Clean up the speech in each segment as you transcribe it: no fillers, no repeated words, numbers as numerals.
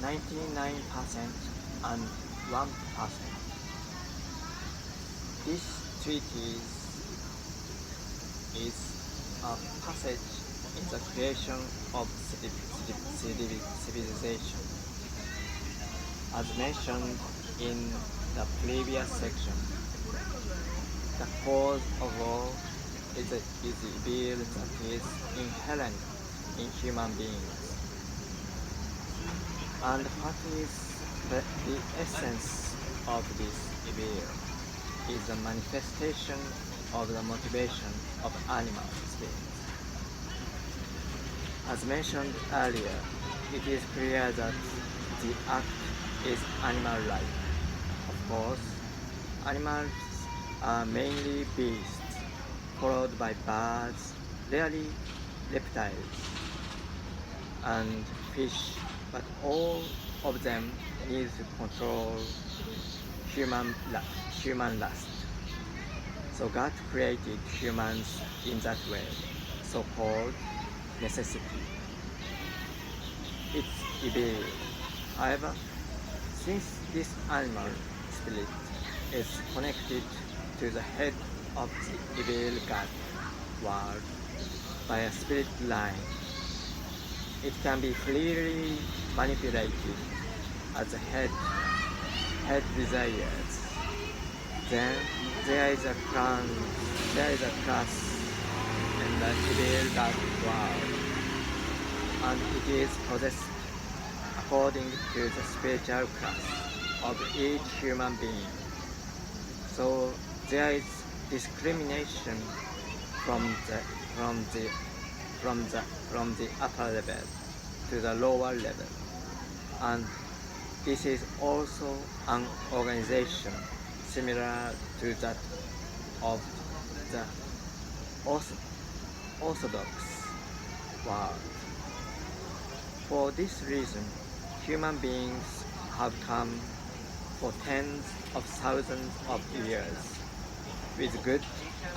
99% and 1%. This treatise is a passage in the creation of civilization. As mentioned in the previous section, the cause of all is evil that is inherent in human beings. And what is the essence of this evil is the manifestation of the motivation of animal spirits. As mentioned earlier, it is clear that the act is animal-like. Of course, animals are mainly beasts, followed by birds, rarely reptiles, and fish, but all of them need to control human lust. So God created humans in that way, so-called necessity. It's evil. However, since this animal spirit is connected to the head of the evil God world by a spirit line, it can be freely manipulated as the head desires. Then there is a class in the evil God world, and it is possessed according to the spiritual class of each human being. So there is discrimination from the upper level to the lower level, and this is also an organization similar to that of the Orthodox world. For this reason, human beings have come for tens of thousands of years, with good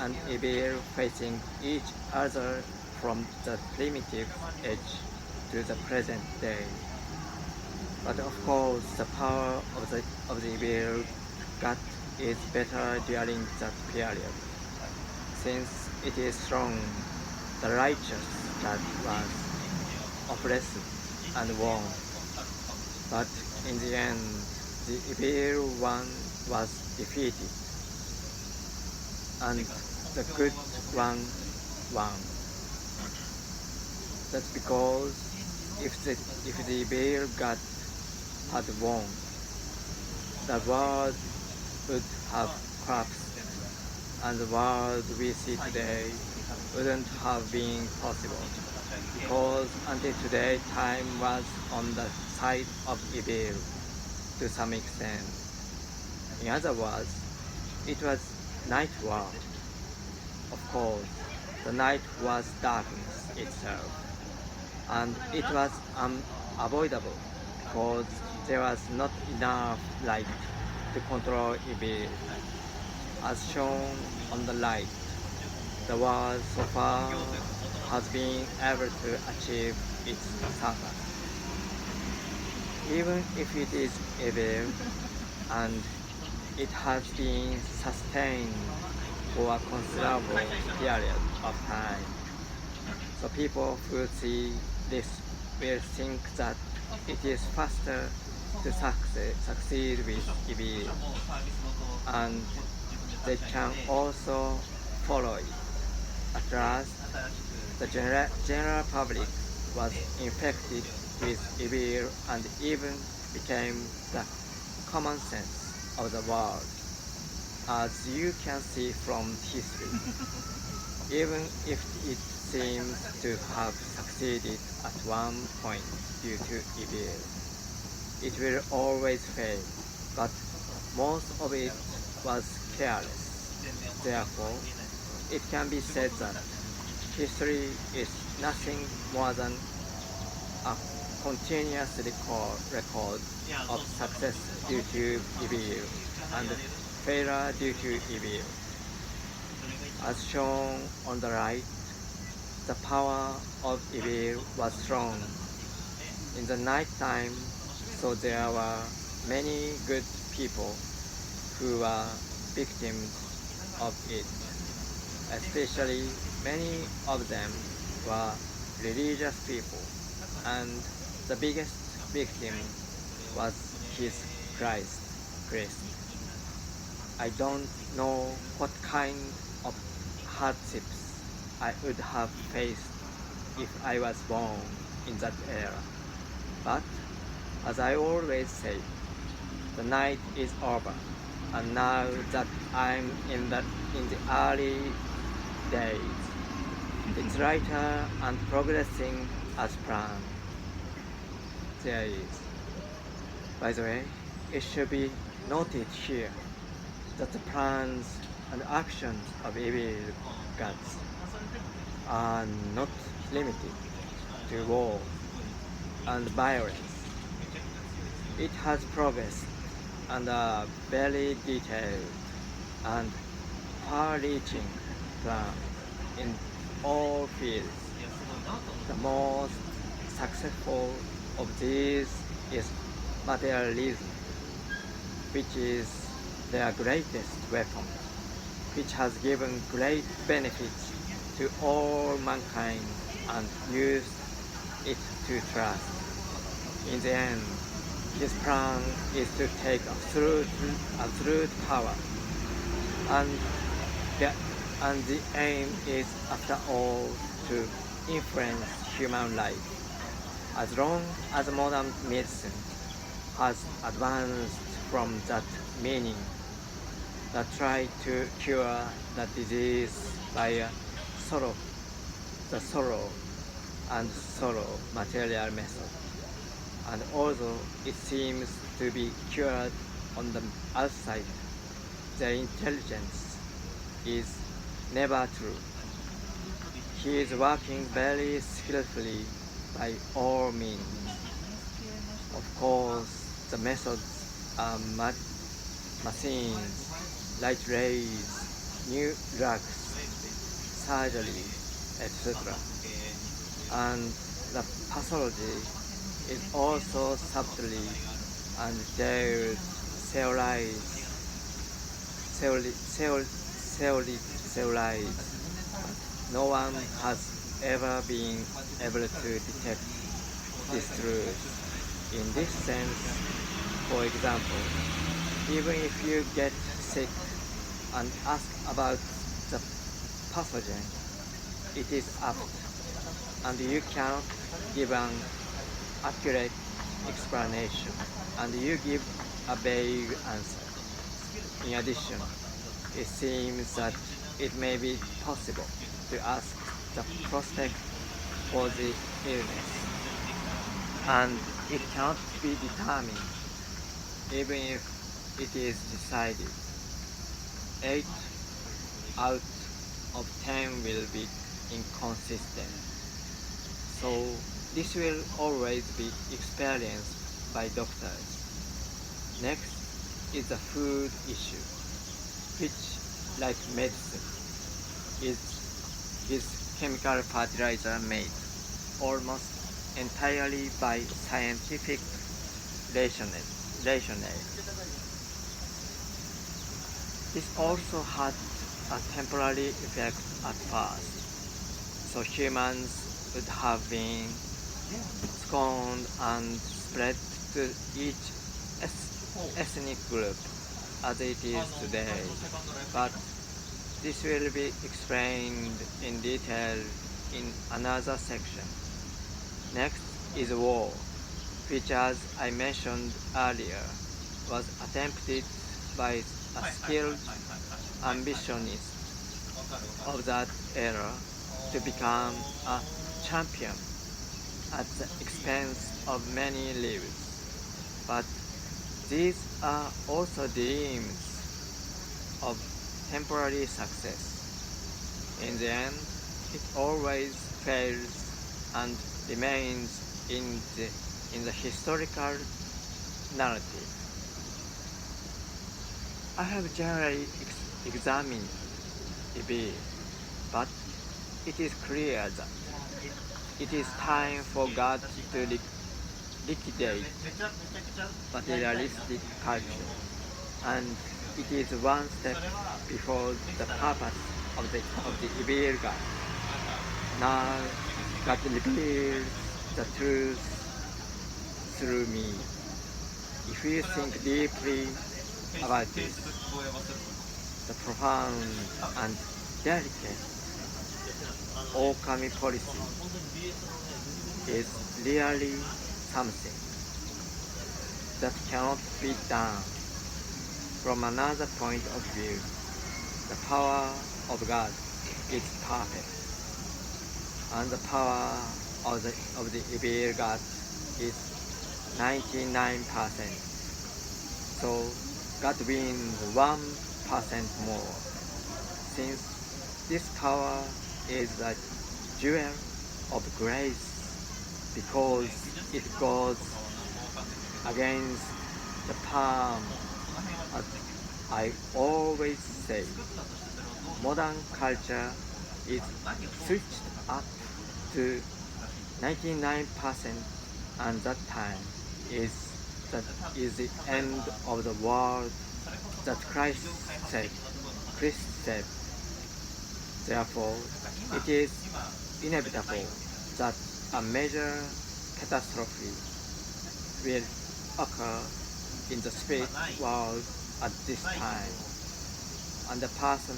and evil facing each other from the primitive age to the present day. But of course, the power of the evil God is better during that period, since it is strong. The righteous God was oppressed and won, but in the end, the evil one was defeated, and the good one won. That's because if the evil God had won, the world would have collapsed, and the world we see today wouldn't have been possible, because until today time was on the side of evil to some extent. In other words, it was night world. Of course, the night was darkness itself, and it was unavoidable because there was not enough light to control evil. As shown on the light, the world so far has been able to achieve its purpose. Even if it is evil and it has been sustained for a considerable period of time, so people who see this will think that it is faster to succeed with evil, and they can also follow it. At last, the general public was infected with evil and even became the common sense of the world, as you can see from history. Even if it seems to have succeeded at one point due to evil, it will always fail, but most of it was careless. Therefore, it can be said that history is nothing more than a continuous record of success due to evil and failure due to evil. As shown on the right, the power of evil was strong. In the night time, So there were many good people who were victims of it. Especially many of them were religious people, and the biggest victim was his Christ, Christ. I don't know what kind of hardships I would have faced if I was born in that era. But as I always say, the night is over, and now that I'm in the early days, it's lighter and progressing as planned. There is. By the way, it should be noted here that the plans and actions of evil gods are not limited to war and violence. It has progressed and a very detailed and far-reaching plan in all fields. The most successful of these is materialism, which is their greatest weapon, which has given great benefits to all mankind and used it to trust. In the end, his plan is to take absolute power, and the, and the aim is, after all, to influence human life. As long as modern medicine has advanced from that meaning, that try to cure the disease by a sorrow, the sorrow and sorrow material method. And although it seems to be cured on the outside, their intelligence is never true. He is working very skillfully by all means. Of course, the methods are machines, light rays, new drugs, surgery, etc. And the pathology is also subtly and detailed, theorized. No one has ever been able to detect this truth. In this sense, for example, even if you get sick and ask about the pathogen, it is apt, and you cannot give an accurate explanation, and you give a vague answer. In addition, it seems that it may be possible to ask the prospect for the illness, and it cannot be determined, even if it is decided. 8 out of 10 will be inconsistent. So this will always be experienced by doctors. Next is the food issue, which, like medicine, is chemical fertilizer made almost entirely by scientific rationale. This also had a temporary effect at first, so humans would have been scorned and spread to each ethnic group as it is today. But this will be explained in detail in another section. Next is war, which, as I mentioned earlier, was attempted by a skilled ambitionist of that era to become a champion at the expense of many lives. But these are also dreams of temporary success. In the end, it always fails and remains in the historical narrative. I have generally examined evil, but it is clear that it is time for God to liquidate materialistic culture, and it is one step before the purpose of the evil God. Now God reveals the truth through me. If you think deeply about this, the profound and delicate Okami policy is really something that cannot be done. From another point of view, the power of God is perfect, and the power of the evil God is 99%. So God wins 1% more. Since this power is a jewel of grace, because it goes against the palm. As I always say, modern culture is switched up to 99%, and that time is the end of the world that Christ said. Therefore, it is inevitable that a major catastrophe will occur in the spirit world at this time, and the person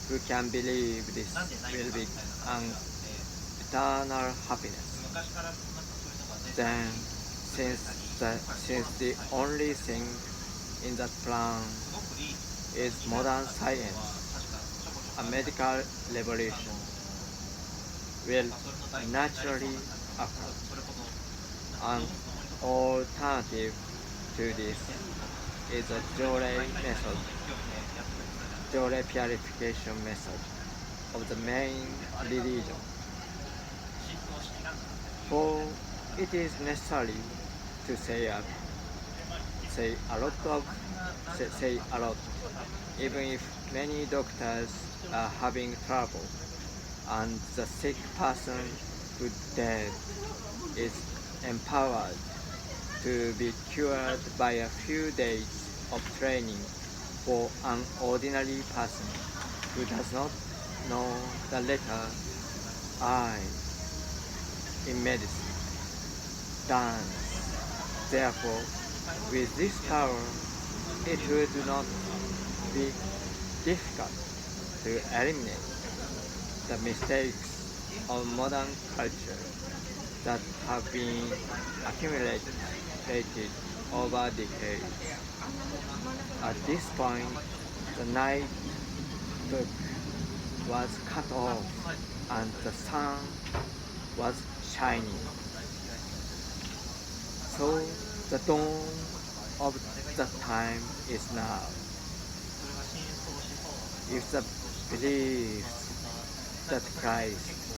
who can believe this will be an eternal happiness. Then, since the only thing in that plan is modern science, a medical revolution will naturally occur. An alternative to this is a Jore purification method of the main religion. For it is necessary to say a lot, even if many doctors are having trouble, and the sick person who dead is empowered to be cured by a few days of training for an ordinary person who does not know the letter I in medicine. Dance. Therefore, with this power, it would not be difficult to eliminate the mistakes of modern culture that have been accumulated over decades. At this point, the night book was cut off and the sun was shining. So the dawn of that time is now. If the belief that Christ